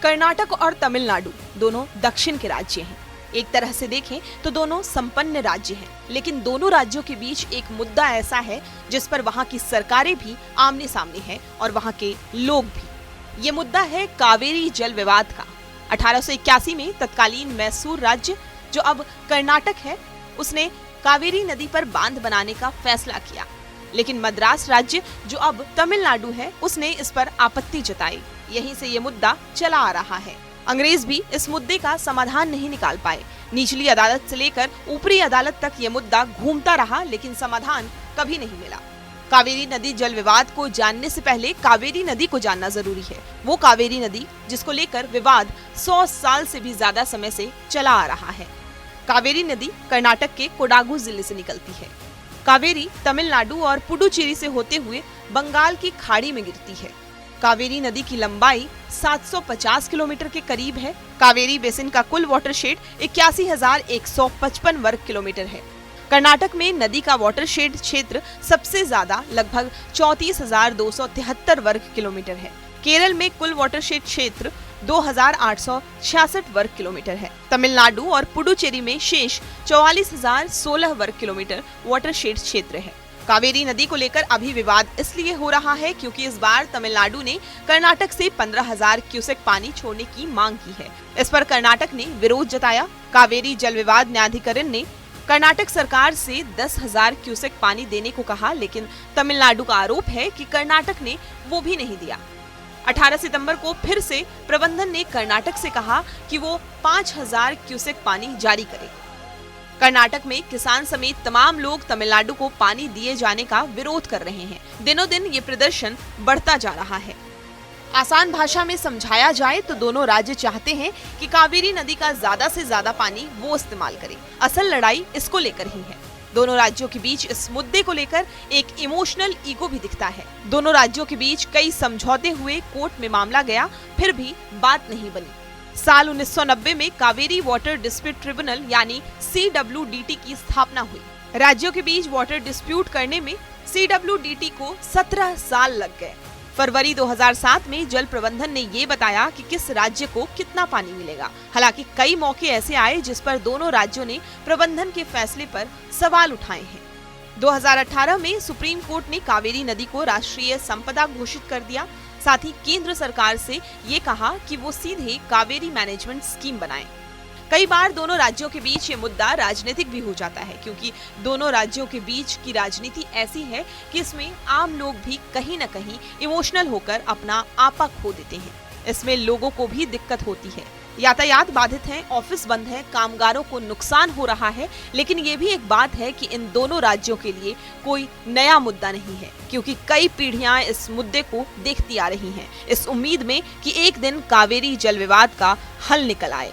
कर्नाटक और तमिलनाडु दोनों दक्षिण के राज्य हैं। एक तरह से देखें तो दोनों संपन्न राज्य हैं, लेकिन दोनों राज्यों के बीच एक मुद्दा ऐसा है जिस पर वहां की सरकारें भी आमने सामने हैं और वहां के लोग भी। ये मुद्दा है कावेरी जल विवाद का। 1881 में तत्कालीन मैसूर राज्य, जो अब कर्नाटक है, उसने कावेरी नदी पर बांध बनाने का फैसला किया, लेकिन मद्रास राज्य, जो अब तमिलनाडु है, उसने इस पर आपत्ति जताई। यहीं से ये मुद्दा चला आ रहा है। अंग्रेज भी इस मुद्दे का समाधान नहीं निकाल पाए। निचली अदालत से लेकर ऊपरी अदालत तक ये मुद्दा घूमता रहा, लेकिन समाधान कभी नहीं मिला। कावेरी नदी जल विवाद को जानने से पहले कावेरी नदी को जानना जरूरी है। वो कावेरी नदी जिसको लेकर विवाद 100 साल से भी ज्यादा समय से चला आ रहा है। कावेरी नदी कर्नाटक के कोडागु जिले से निकलती है। कावेरी तमिलनाडु और पुडुचेरी से होते हुए बंगाल की खाड़ी में गिरती है। कावेरी नदी की लंबाई 750 किलोमीटर के करीब है। कावेरी बेसिन का कुल वाटरशेड 81,155 वर्ग किलोमीटर है। कर्नाटक में नदी का वाटरशेड क्षेत्र सबसे ज्यादा लगभग 34,273 वर्ग किलोमीटर है। केरल में कुल वाटरशेड क्षेत्र 2,866 वर्ग किलोमीटर है। तमिलनाडु और पुडुचेरी में शेष 44,016 वर्ग किलोमीटर वाटरशेड क्षेत्र है। कावेरी नदी को लेकर अभी विवाद इसलिए हो रहा है क्योंकि इस बार तमिलनाडु ने कर्नाटक से 15,000 क्यूसेक पानी छोड़ने की मांग की है। इस पर कर्नाटक ने विरोध जताया। कावेरी जल विवाद न्यायाधिकरण ने कर्नाटक सरकार से 10,000 क्यूसेक पानी देने को कहा, लेकिन तमिलनाडु का आरोप है कि कर्नाटक ने वो भी नहीं दिया। 18 सितंबर को फिर से प्रबंधन ने कर्नाटक से कहा कि वो 5,000 क्यूसेक पानी जारी करे। कर्नाटक में किसान समेत तमाम लोग तमिलनाडु को पानी दिए जाने का विरोध कर रहे हैं। दिनों दिन ये प्रदर्शन बढ़ता जा रहा है। आसान भाषा में समझाया जाए तो दोनों राज्य चाहते हैं कि कावेरी नदी का ज्यादा से ज्यादा पानी वो इस्तेमाल करे। असल लड़ाई इसको लेकर ही है। दोनों राज्यों के बीच इस मुद्दे को लेकर एक इमोशनल ईगो भी दिखता है। दोनों राज्यों के बीच कई समझौते हुए, कोर्ट में मामला गया, फिर भी बात नहीं बनी। साल 1990 में कावेरी वाटर डिस्प्यूट ट्रिब्यूनल यानी CWDT की स्थापना हुई। राज्यों के बीच वाटर डिस्प्यूट करने में CWDT को 17 साल लग गए। फरवरी 2007 में जल प्रबंधन ने ये बताया कि किस राज्य को कितना पानी मिलेगा। हालांकि कई मौके ऐसे आए जिस पर दोनों राज्यों ने प्रबंधन के फैसले पर सवाल उठाए हैं। 2018 में सुप्रीम कोर्ट ने कावेरी नदी को राष्ट्रीय संपदा घोषित कर दिया। साथ ही केंद्र सरकार से ये कहा कि वो सीधे कावेरी मैनेजमेंट स्कीम बनाए। कई बार दोनों राज्यों के बीच ये मुद्दा राजनीतिक भी हो जाता है, क्योंकि दोनों राज्यों के बीच की राजनीति ऐसी है कि इसमें आम लोग भी कहीं न कहीं इमोशनल होकर अपना आपा खो देते हैं। इसमें लोगों को भी दिक्कत होती है। यातायात बाधित है, ऑफिस बंद है, कामगारों को नुकसान हो रहा है। लेकिन ये भी एक बात है कि इन दोनों राज्यों के लिए कोई नया मुद्दा नहीं है, क्योंकि कई पीढ़ियां इस मुद्दे को देखती आ रही हैं, इस उम्मीद में कि एक दिन कावेरी जल विवाद का हल निकल आए।